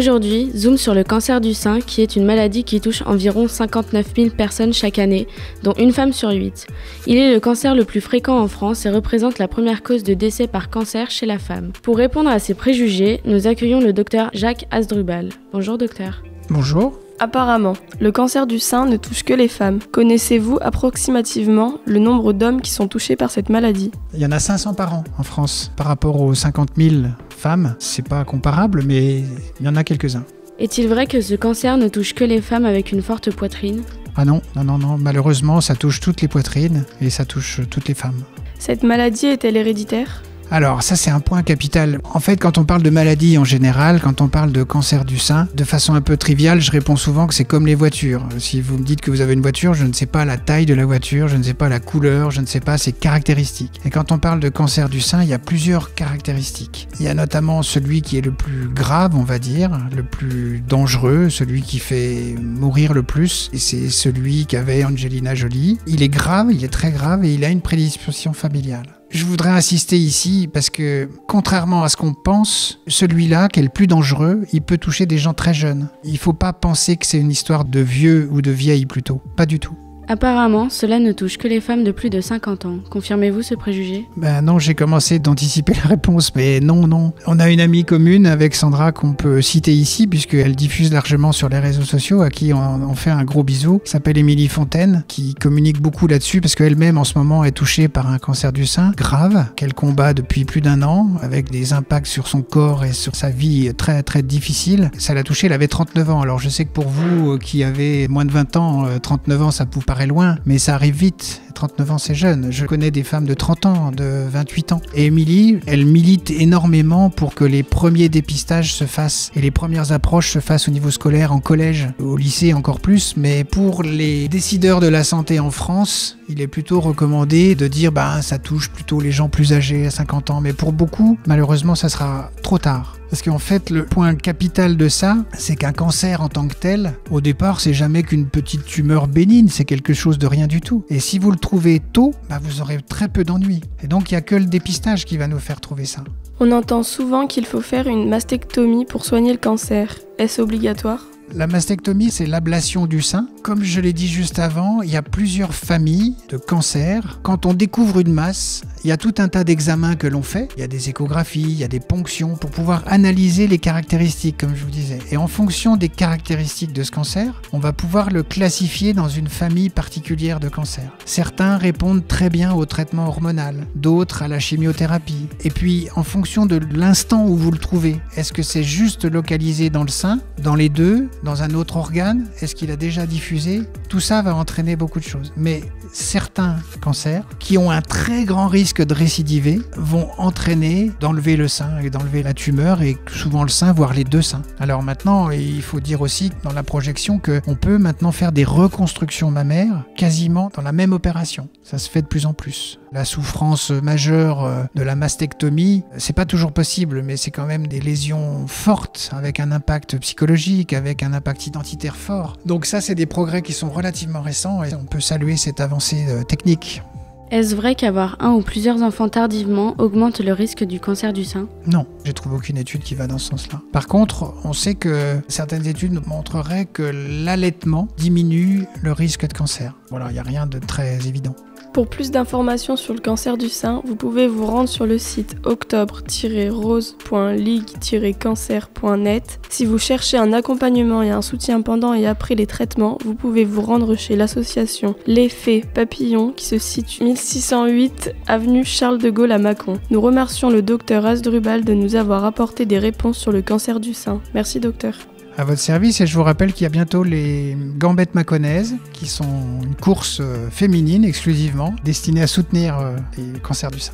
Aujourd'hui, zoom sur le cancer du sein, qui est une maladie qui touche environ 59 000 personnes chaque année, dont une femme sur 8. Il est le cancer le plus fréquent en France et représente la première cause de décès par cancer chez la femme. Pour répondre à ces préjugés, nous accueillons le docteur Jacques Asdrubal. Bonjour docteur. Bonjour. Apparemment, le cancer du sein ne touche que les femmes. Connaissez-vous approximativement le nombre d'hommes qui sont touchés par cette maladie ? Il y en a 500 par an en France. Par rapport aux 50 000 femmes, c'est pas comparable, mais il y en a quelques-uns. Est-il vrai que ce cancer ne touche que les femmes avec une forte poitrine ? Ah non, malheureusement, ça touche toutes les poitrines et ça touche toutes les femmes. Cette maladie est-elle héréditaire ? Alors ça c'est un point capital. En fait quand on parle de maladie en général, quand on parle de cancer du sein, de façon un peu triviale, je réponds souvent que c'est comme les voitures. Si vous me dites que vous avez une voiture, je ne sais pas la taille de la voiture, je ne sais pas la couleur, je ne sais pas ses caractéristiques. Et quand on parle de cancer du sein, il y a plusieurs caractéristiques. Il y a notamment celui qui est le plus grave, on va dire, le plus dangereux, celui qui fait mourir le plus, et c'est celui qu'avait Angelina Jolie. Il est grave, il est très grave et il a une prédisposition familiale. Je voudrais insister ici parce que, contrairement à ce qu'on pense, celui-là, qui est le plus dangereux, il peut toucher des gens très jeunes. Il ne faut pas penser que c'est une histoire de vieux ou de vieilles plutôt. Pas du tout. Apparemment, cela ne touche que les femmes de plus de 50 ans. Confirmez-vous ce préjugé ? Non, j'ai commencé d'anticiper la réponse, mais non. On a une amie commune avec Sandra qu'on peut citer ici, puisqu'elle diffuse largement sur les réseaux sociaux, à qui on fait un gros bisou. Elle s'appelle Émilie Fontaine, qui communique beaucoup là-dessus, parce qu'elle-même, en ce moment, est touchée par un cancer du sein grave, qu'elle combat depuis plus d'1 an, avec des impacts sur son corps et sur sa vie très, très difficiles. Ça l'a touchée, elle avait 39 ans. Alors, je sais que pour vous, qui avez moins de 20 ans, 39 ans, ça vous paraît loin, mais ça arrive vite. 39 ans, c'est jeune. Je connais des femmes de 30 ans, de 28 ans. Et Émilie, elle milite énormément pour que les premiers dépistages se fassent et les premières approches se fassent au niveau scolaire, en collège, au lycée encore plus. Mais pour les décideurs de la santé en France, il est plutôt recommandé de dire ça touche plutôt les gens plus âgés, à 50 ans. Mais pour beaucoup, malheureusement, ça sera trop tard. Parce qu'en fait, le point capital de ça, c'est qu'un cancer en tant que tel, au départ, c'est jamais qu'une petite tumeur bénigne, c'est quelque chose de rien du tout. Et si vous le trouvez tôt, vous aurez très peu d'ennuis. Et donc, il n'y a que le dépistage qui va nous faire trouver ça. On entend souvent qu'il faut faire une mastectomie pour soigner le cancer. Est-ce obligatoire ? La mastectomie, c'est l'ablation du sein. Comme je l'ai dit juste avant, il y a plusieurs familles de cancers. Quand on découvre une masse, il y a tout un tas d'examens que l'on fait. Il y a des échographies, il y a des ponctions pour pouvoir analyser les caractéristiques, comme je vous disais. Et en fonction des caractéristiques de ce cancer, on va pouvoir le classifier dans une famille particulière de cancers. Certains répondent très bien au traitement hormonal, d'autres à la chimiothérapie. Et puis, en fonction de l'instant où vous le trouvez, est-ce que c'est juste localisé dans le sein, dans les deux, dans un autre organe? Est-ce qu'il a déjà diffusé? Tout ça va entraîner beaucoup de choses. Mais certains cancers qui ont un très grand risque de récidiver vont entraîner d'enlever le sein et d'enlever la tumeur et souvent le sein, voire les deux seins. Alors maintenant, il faut dire aussi dans la projection qu'on peut maintenant faire des reconstructions mammaires quasiment dans la même opération. Ça se fait de plus en plus. La souffrance majeure de la mastectomie, c'est pas toujours possible, mais c'est quand même des lésions fortes avec un impact psychologique, avec un impact identitaire fort. Donc ça, c'est des progrès qui sont relativement récents et on peut saluer cette avancée technique. Est-ce vrai qu'avoir un ou plusieurs enfants tardivement augmente le risque du cancer du sein ? Non, j'ai trouvé aucune étude qui va dans ce sens-là. Par contre, on sait que certaines études montreraient que l'allaitement diminue le risque de cancer. Voilà, il n'y a rien de très évident. Pour plus d'informations sur le cancer du sein, vous pouvez vous rendre sur le site octobre-rose.ligue-cancer.net. Si vous cherchez un accompagnement et un soutien pendant et après les traitements, vous pouvez vous rendre chez l'association L'Effet Papillon qui se situe 1608 avenue Charles de Gaulle à Mâcon. Nous remercions le docteur Asdrubal de nous avoir apporté des réponses sur le cancer du sein. Merci docteur. À votre service, et je vous rappelle qu'il y a bientôt les Gambettes Mâconnaises qui sont une course féminine exclusivement destinée à soutenir les cancers du sein.